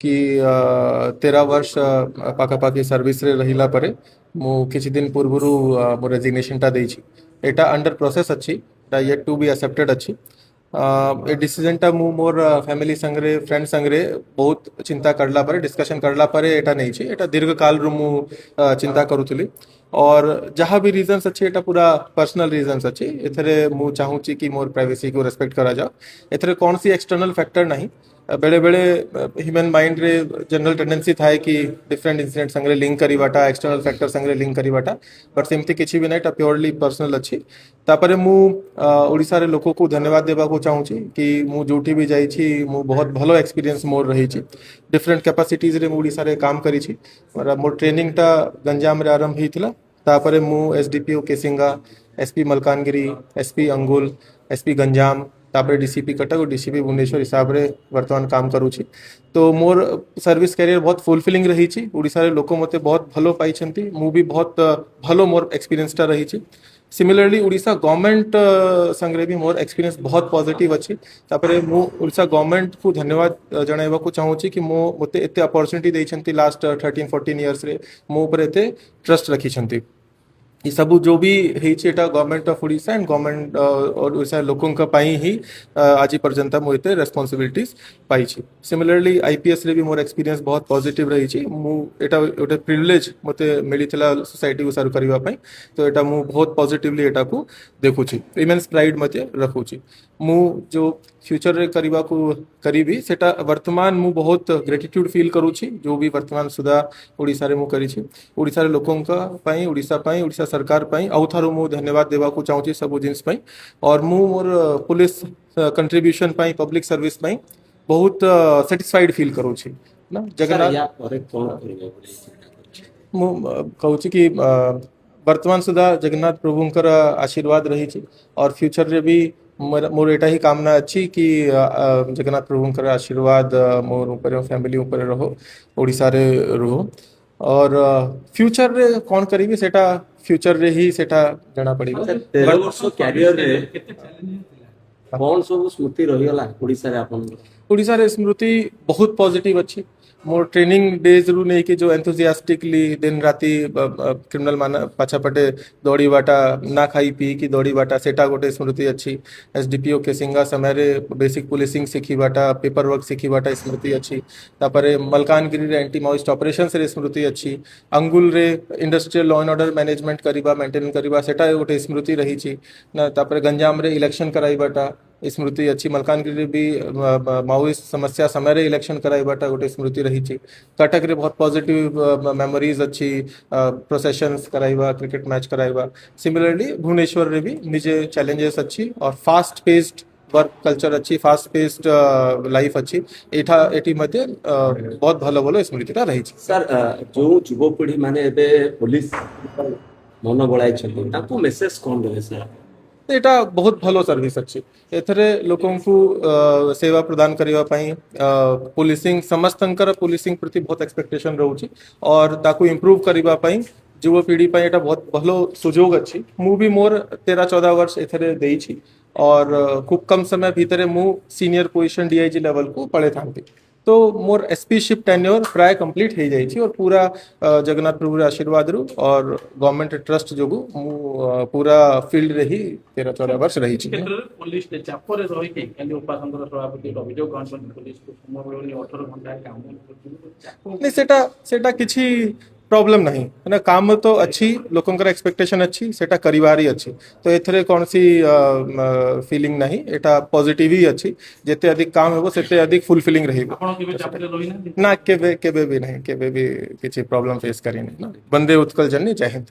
कि 13 वर्ष पाखापाखि सर्विस रे रहिला परे मु किछि दिन पूर्वरु मो रेजिग्नेशनटा देइछि। एटा अंडर प्रोसेस अछि, एटा येट टू बी एक्सेप्टेड अछि। ए डिसीजनटा मु मोर फैमिली संगरे फ्रेंड संगरे बहुत चिंता करला परे डिस्कशन करला परे एटा नहीं छी। एटा दीर्घ काल रु मु चिंता करूथली और जहाँ भी रीजन्स अच्छे एटा पूरा पर्सनल रीजन्स अच्छे। एथरे मु चाहूची कि मोर प्राइवेसी को रेस्पेक्ट करा जाओ। एथरे कौन सी एक्सटर्नल फैक्टर नहीं। बेले बेले ह्यूमन माइंड रे जनरल टेंडेंसी थाए कि डिफरेंट इंसिडेंट संगरे लिंक करिवाटा एक्सटर्नल फैक्टर संगरे लिंक करिवाटा, बट सेमती किछि भी नहीं, प्योरली पर्सनल अच्छी। तापरे मु ओडिसा रे लोको को धन्यवाद देबा को चाहूची कि मु जोठी भी जाई छी मु बहुत भलो एक्सपीरियंस मोर रही छी। डिफरेंट कैपेसिटीज रे मु ओडिसा रे काम करी छी। मोर ट्रेनिंग टा गंजाम रे आरंभ हिथिला। तापरे मु SDPO Kesinga, SP Malkangiri, SP अंगुल, एसपी गंजाम, तापरे डीसीपी कटक और डीसीपी भुवनेश्वर हिसाब रे वर्तमान काम करूची। तो मोर सर्विस कैरियर बहुत फुलफिलिंग रही छी। ओडिसा रे लोक मते बहुत भलो पाई छंती, मु भी बहुत भलो मोर एक्सपीरियंस टा रही छी। सिमिलरली ओडिशा गवर्नमेंट संगरे भी मोर एक्सपीरियंस बहुत पॉजिटिव अच्छी। तापरे मु ओडिशा गवर्नमेंट को धन्यवाद जणाइबा को चाहूची कि मो मते एते अपॉर्चुनिटी देइछंती लास्ट 13-14 इयर्स रे मो ऊपर एते ट्रस्ट रखी छंती। ये सब जो भी है government of Odisha and government और ओडिशा लोकों का पाई ही आज पर्यंत मुझे रेस्पॉन्सिबिलिटीज पाई छी। सिमिलरली आईपीएस रे भी मोर एक्सपीरियंस बहुत पॉजिटिव रही छी। मु एटा गोटे प्रिविलेज मते मिलिथिला सोसाइटी को सर्व करबा पई, तो एटा मु बहुत पॉजिटिवली एटा को देखुची। इमेंस प्राइड मते रखुची। मु जो फ्यूचर रे करबा को करीबी सेटा वर्तमान मु बहुत ग्रेटिट्यूड फील करूची जो भी वर्तमान सुधा ओडिसा रे मु करी छी। ओडिसा रे लोकों का पाई, ओडिसा पाई, ओडिसा सरकार पाई आउथारो मु धन्यवाद देवा को चाहूची सब जिंस पाई। और मु मोर पुलिस कंट्रीब्यूशन पाई, पब्लिक सर्विस पाई बहुत सेटिस्फाइड फील करूची ना। जगन्नाथ मु कहूची कि वर्तमान सुधा जगन्नाथ प्रभुंकर आशीर्वाद रही छी और फ्यूचर रे भी मोर एटा ही कामना अच्छी कि जगन्नाथ प्रभुंकर आशीर्वाद मोर ऊपर फैमिली ऊपर रहो, ओडिसा रे रहो। और फ्यूचर रे कौन करीबी सेटा फ्यूचर रे ही सेटा जना पड़िबो। 13 वर्ष कैरियर रे कौन सब स्मृति रहिगला ओडिसा रे आपन? ओडिसा रे स्मृति बहुत पॉजिटिव अच्छी। मोर ट्रेनिंग डेज रु नहीं कि जो एंथुसियास्टिकली दिन राति क्रिमिनल मान पछापटे दौड़ी बाटा ना खाई पी कि दौड़ी बाटा सेटा गोटे स्मृति अच्छी। एसडीपीओ केसिंगा समय रे बेसिक पुलिसिंग सीखी बाटा, पेपर वर्क सीखी बाटा स्मृति अच्छी। तापरे मलकानगिरी रे एंटी माओइस्ट ऑपरेशंस रे स्मृति अच्छी। अंगुल रे industrial law and order management करिबा मेंटेन करिबा सेटा गोटे स्मृति रही छी ना। तापरे गंजाम रे इलेक्शन कराई बाटा स्मृति अच्छी। मलकानगिरी भी माओइस्ट समस्या समय रे इलेक्शन कराई बाटा गोटे स्मृति रही छी। कटक रे बहुत पॉजिटिव मेमोरीज अच्छी, प्रोसेशंस कराइबा, क्रिकेट मैच कराइबा। सिमिलरली भुवनेश्वर रे भी निजे चैलेंजेस अच्छी और फास्ट पेस्ड वर्क कल्चर अच्छी, फास्ट पेस्ड लाइफ अच्छी। एठा एटी मध्य बहुत भलो भलो स्मृतिटा रही छी। सर जो युवपीढ़ी माने एबे पुलिस मन बळाई छथि ताकू मेसेज कोन देले सर? एटा बहुत भलो सर्विस अच्छी। एथरे लोकों को सेवा प्रदान करिवा पई पुलिसिंग समस्तंकर पुलिसिंग प्रति बहुत एक्सपेक्टेशन रहउची और ताकू इंप्रूव करिवा पई युवा पीढ़ी पई एटा बहुत भलो सुजोग अच्छी। मु भी मोर 13-14 वर्ष एथरे देई छी और खूब कम समय भीतर मु सीनियर पोजीशन डीआईजी लेवल को पड़े थांती। तो मोर एसपीशिप टेन्योर प्राय कंप्लीट हो जाइए और पूरा जगन्नाथ प्रभु आशीर्वाद रु और गवर्नमेंट ट्रस्ट जो पूरा फील्ड रे ही 13-14 वर्ष रही पुलिस चापरे रही के खाली उपासंकर सभापति अभियोग गवर्नमेंट पुलिस को समय 18 घंटा काम नहीं सेटा किछि प्रॉब्लम नहीं है ना। काम तो अच्छी लोकंकर एक्सपेक्टेशन अच्छी सेटा करिवारी अच्छी, तो एथरे कौन सी फीलिंग नहीं। एटा पॉजिटिव ही अच्छी। जेते अधिक काम हेबो सेते अधिक फुलफिलिंग रहिबो। आपण केबे चापरे रही ना ना केबे भी नहीं, केबे भी किछि प्रॉब्लम फेस करी नहीं ना। बंदे उत्कल जन्नी जय हिंद।